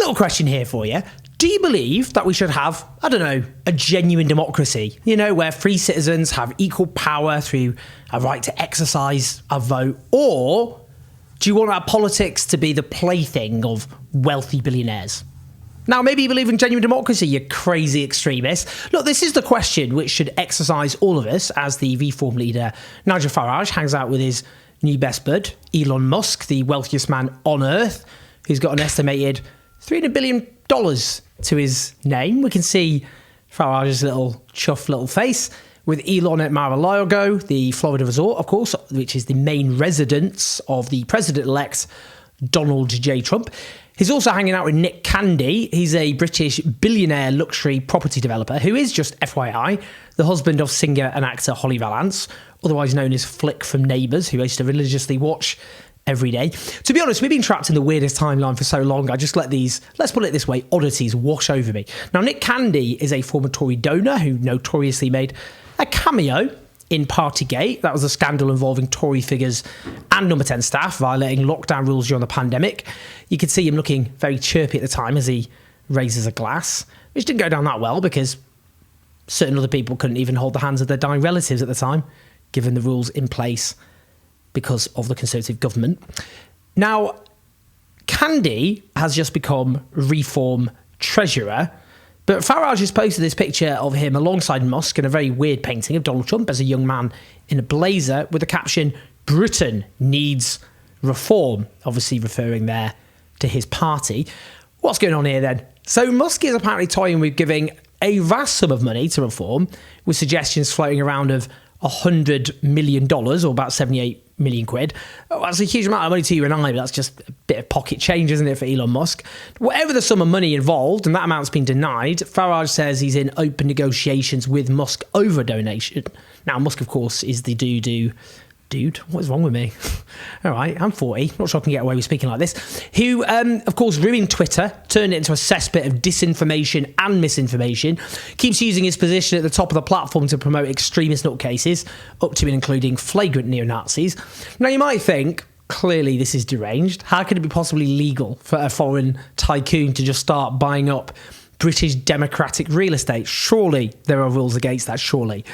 Little question here for you. Do you believe that we should have, I don't know, a genuine democracy, where free citizens have equal power through a right to exercise a vote? Or do you want our politics to be the plaything of wealthy billionaires? Now, maybe you believe in genuine democracy, you crazy extremist. Look, this is the question which should exercise all of us as the Reform leader Nigel Farage hangs out with his new best bud, Elon Musk, the wealthiest man on earth, who's got an estimated $300 billion to his name. We can see Farage's little chuffed little face with Elon at Mar-a-Lago, the Florida resort, of course, which is the main residence of the president-elect Donald J. Trump. He's also hanging out with Nick Candy. He's a British billionaire luxury property developer who is, just FYI, the husband of singer and actor Holly Valance, otherwise known as Flick from Neighbours, who I used to religiously watch every day. To be honest, we've been trapped in the weirdest timeline for so long. I just let these, let's put it this way, oddities wash over me. Now, Nick Candy is a former Tory donor who notoriously made a cameo in Partygate. That was a scandal involving Tory figures and Number 10 staff violating lockdown rules during the pandemic. You could see him looking very chirpy at the time as he raises a glass, which didn't go down that well because certain other people couldn't even hold the hands of their dying relatives at the time, given the rules in place because of the Conservative government. Now, Candy has just become Reform treasurer, but Farage has posted this picture of him alongside Musk in a very weird painting of Donald Trump as a young man in a blazer with the caption, "Britain needs reform," obviously referring there to his party. What's going on here then? So Musk is apparently toying with giving a vast sum of money to reform, with suggestions floating around of $100 million, or about 78 million quid. Oh, that's a huge amount of money to you and I, but that's just a bit of pocket change, isn't it, for Elon Musk? Whatever the sum of money involved, and that amount's been denied, Farage says he's in open negotiations with Musk over donation. Now, Musk, of course, is the dude, what is wrong with me? All right, I'm 40, not sure I can get away with speaking like this, who, of course, ruined Twitter, turned it into a cesspit of disinformation and misinformation, keeps using his position at the top of the platform to promote extremist nutcases, up to and including flagrant neo-Nazis. Now, you might think, clearly this is deranged. How could it be possibly legal for a foreign tycoon to just start buying up British democratic real estate? Surely there are rules against that, surely.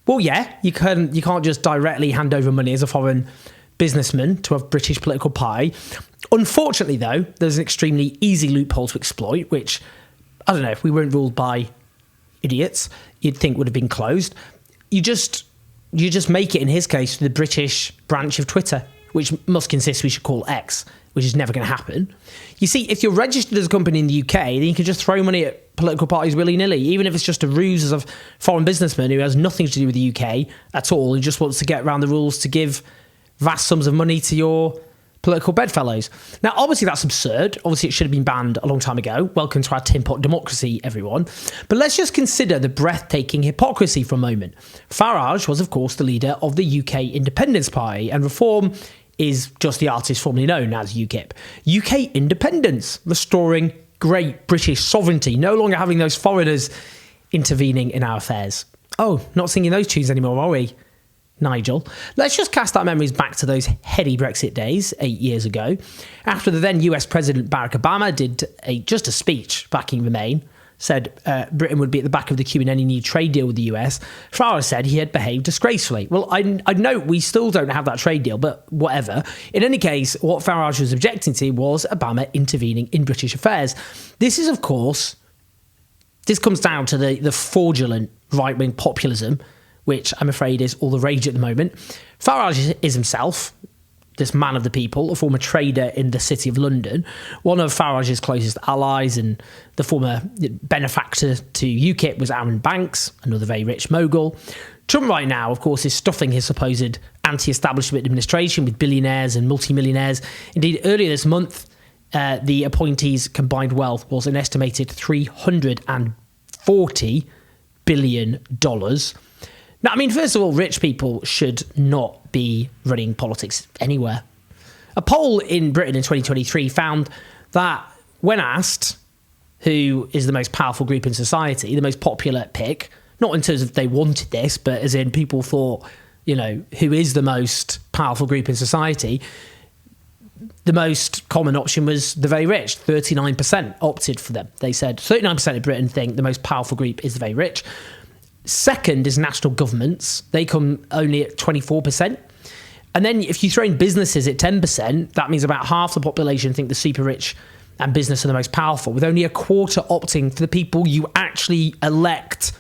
Well, yeah, you can't just directly hand over money as a foreign businessman to a British political party. Unfortunately, though, there's an extremely easy loophole to exploit, which, I don't know, if we weren't ruled by idiots, you'd think would have been closed. You just make it, in his case, the British branch of Twitter, which Musk insists we should call X, which is never going to happen. You see, if you're registered as a company in the UK, then you can just throw money at political parties willy-nilly, even if it's just a ruse as a foreign businessman who has nothing to do with the UK at all, who just wants to get around the rules to give vast sums of money to your political bedfellows. Now, obviously, that's absurd. Obviously, it should have been banned a long time ago. Welcome to our tin pot democracy, everyone. But let's just consider the breathtaking hypocrisy for a moment. Farage was, of course, the leader of the UK Independence Party, and Reform is just the artist formerly known as UKIP. UK independence, restoring great British sovereignty, no longer having those foreigners intervening in our affairs. Oh, not singing those tunes anymore, are we, Nigel? Let's just cast our memories back to those heady Brexit days 8 years ago, after the then US President Barack Obama did just a speech backing Remain, said Britain would be at the back of the queue in any new trade deal with the US. Farage said he had behaved disgracefully. Well, I note we still don't have that trade deal, but whatever. In any case, what Farage was objecting to was Obama intervening in British affairs. This is, of course, this comes down to the fraudulent right-wing populism, which I'm afraid is all the rage at the moment. Farage is himself this man of the people, a former trader in the City of London, one of Farage's closest allies, and the former benefactor to UKIP was Aaron Banks, another very rich mogul. Trump right now, of course, is stuffing his supposed anti-establishment administration with billionaires and multimillionaires. Indeed, earlier this month, the appointees' combined wealth was an estimated $340 billion. Now, I mean, first of all, rich people should not be running politics anywhere. A poll in Britain in 2023 found that when asked who is the most powerful group in society, the most popular pick, not in terms of they wanted this, but as in people thought, who is the most powerful group in society, the most common option was the very rich. 39% opted for them. They said 39% of Britain think the most powerful group is the very rich. Second is national governments. They come only at 24%. And then if you throw in businesses at 10%, that means about half the population think the super rich and business are the most powerful, with only a quarter opting for the people you actually elect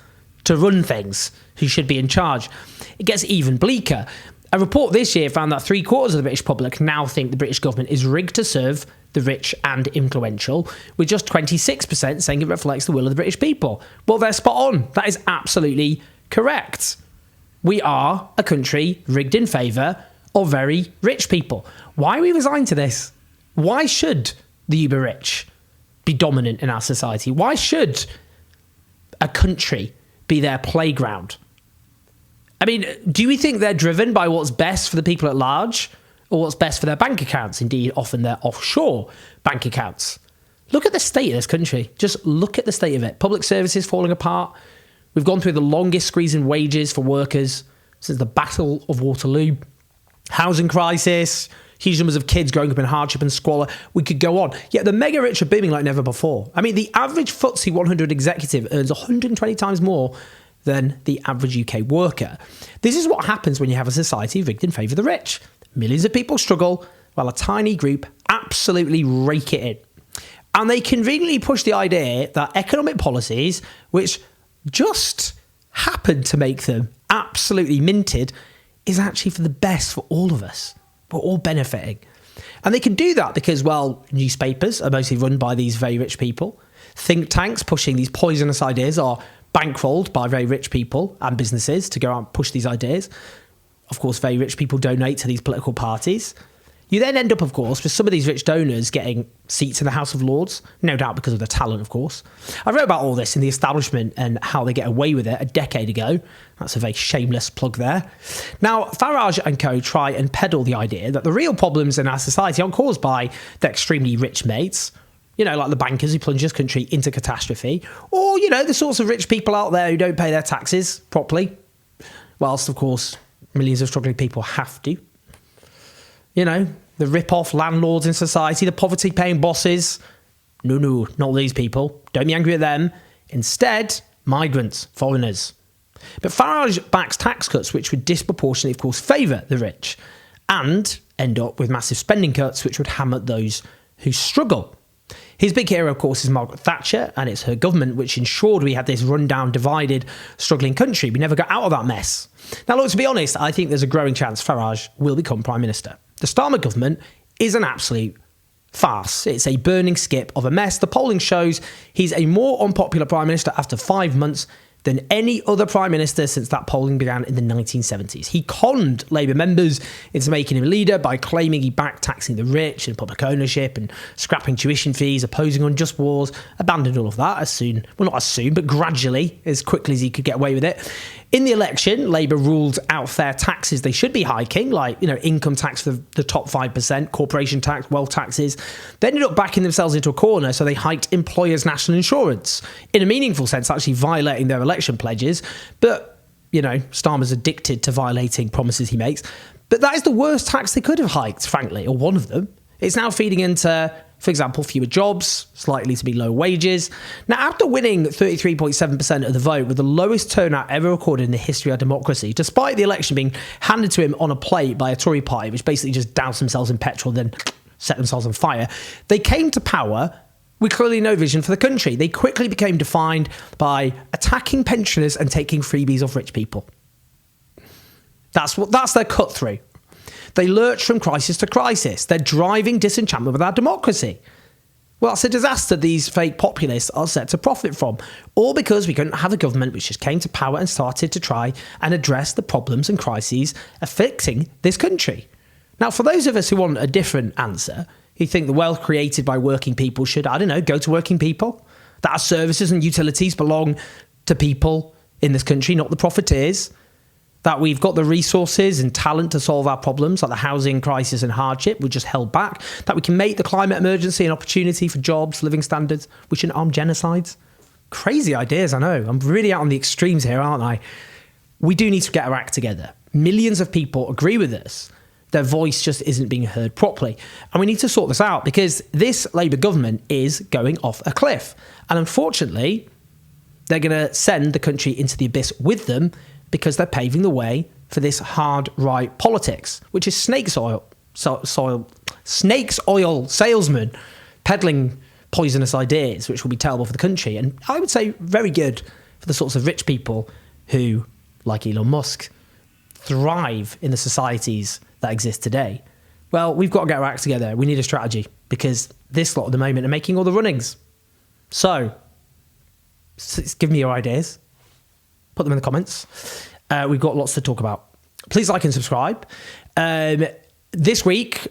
to run things, who should be in charge. It gets even bleaker. A report this year found that 3/4 of the British public now think the British government is rigged to serve the rich and influential, with just 26% saying it reflects the will of the British people. Well, they're spot on. That is absolutely correct. We are a country rigged in favour of very rich people. Why are we resigned to this? Why should the uber rich be dominant in our society? Why should a country be their playground? I mean, do we think they're driven by what's best for the people at large or what's best for their bank accounts? Indeed, often they're offshore bank accounts. Look at the state of this country. Just look at the state of it. Public services falling apart. We've gone through the longest squeeze in wages for workers since the Battle of Waterloo. Housing crisis, huge numbers of kids growing up in hardship and squalor. We could go on. Yet the mega rich are booming like never before. I mean, the average FTSE 100 executive earns 120 times more than the average UK worker. This is what happens when you have a society rigged in favour of the rich. Millions of people struggle while a tiny group absolutely rake it in. And they conveniently push the idea that economic policies, which just happen to make them absolutely minted, is actually for the best for all of us. We're all benefiting. And they can do that because, well, newspapers are mostly run by these very rich people. Think tanks pushing these poisonous ideas are bankrolled by very rich people and businesses to go out and push these ideas. Of course, very rich people donate to these political parties. You then end up, of course, with some of these rich donors getting seats in the House of Lords, no doubt because of their talent, of course. I wrote about all this in The Establishment and how they get away with it a decade ago. That's a very shameless plug there. Now, Farage and co try and peddle the idea that the real problems in our society aren't caused by their extremely rich mates, you know, like the bankers who plunge this country into catastrophe, or, you know, the sorts of rich people out there who don't pay their taxes properly, whilst, of course, millions of struggling people have to. You know, the rip-off landlords in society, the poverty-paying bosses. No, not these people. Don't be angry at them. Instead, migrants, foreigners. But Farage backs tax cuts which would disproportionately, of course, favour the rich and end up with massive spending cuts which would hammer those who struggle. His big hero, of course, is Margaret Thatcher, and it's her government which ensured we had this run-down, divided, struggling country. We never got out of that mess. Now, look, to be honest, I think there's a growing chance Farage will become Prime Minister. The Starmer government is an absolute farce. It's a burning skip of a mess. The polling shows he's a more unpopular Prime Minister after 5 months than any other Prime Minister since that polling began in the 1970s. He conned Labour members into making him leader by claiming he backed taxing the rich and public ownership and scrapping tuition fees, opposing unjust wars, abandoned all of that as soon, well, not as soon, but gradually, as quickly as he could get away with it. In the election, Labour ruled out fair taxes they should be hiking, like, you know, income tax for the top 5%, corporation tax, wealth taxes. They ended up backing themselves into a corner, so they hiked employers' national insurance, in a meaningful sense, actually violating their election pledges. But, you know, Starmer's addicted to violating promises he makes. But that is the worst tax they could have hiked, frankly, or one of them. It's now feeding into, for example, fewer jobs, slightly to be low wages. Now, after winning 33.7% of the vote with the lowest turnout ever recorded in the history of democracy, despite the election being handed to him on a plate by a Tory party, which basically just doused themselves in petrol, then set themselves on fire, they came to power with clearly no vision for the country. They quickly became defined by attacking pensioners and taking freebies off rich people. That's their cut through. They lurch from crisis to crisis. They're driving disenchantment with our democracy. Well, that's a disaster these fake populists are set to profit from, all because we couldn't have a government which just came to power and started to try and address the problems and crises afflicting this country. Now, for those of us who want a different answer, who think the wealth created by working people should, I don't know, go to working people, that our services and utilities belong to people in this country, not the profiteers, that we've got the resources and talent to solve our problems, like the housing crisis and hardship, we're just held back, that we can make the climate emergency an opportunity for jobs, living standards, we shouldn't arm genocides. Crazy ideas, I know. I'm really out on the extremes here, aren't I? We do need to get our act together. Millions of people agree with us Their voice just isn't being heard properly. And we need to sort this out because this Labour government is going off a cliff. And unfortunately, they're going to send the country into the abyss with them because they're paving the way for this hard right politics, which is snakes oil salesmen peddling poisonous ideas, which will be terrible for the country. And I would say very good for the sorts of rich people who, like Elon Musk, thrive in the societies that exist today. Well, we've got to get our acts together. We need a strategy because this lot at the moment are making all the runnings. So give me your ideas. Put them in the comments. We've got lots to talk about. Please like and subscribe. This week,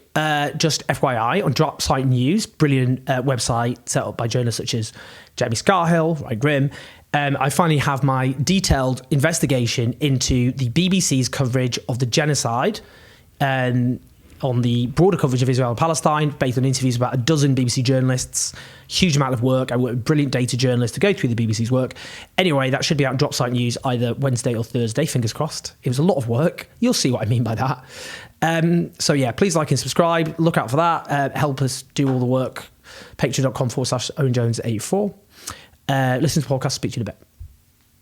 just FYI, on Drop Site News, brilliant website set up by journalists such as Jamie Scarhill, Ryan Grimm, I finally have my detailed investigation into the BBC's coverage of the genocide on the broader coverage of Israel and Palestine, based on interviews with about a dozen BBC journalists. Huge amount of work. I worked with brilliant data journalists to go through the BBC's work. Anyway, that should be out on Drop Site News either Wednesday or Thursday, fingers crossed. It was a lot of work. You'll see what I mean by that. So yeah, please like and subscribe. Look out for that. Help us do all the work. Patreon.com/OwenJones84. Listen to the podcast. Speak to you in a bit.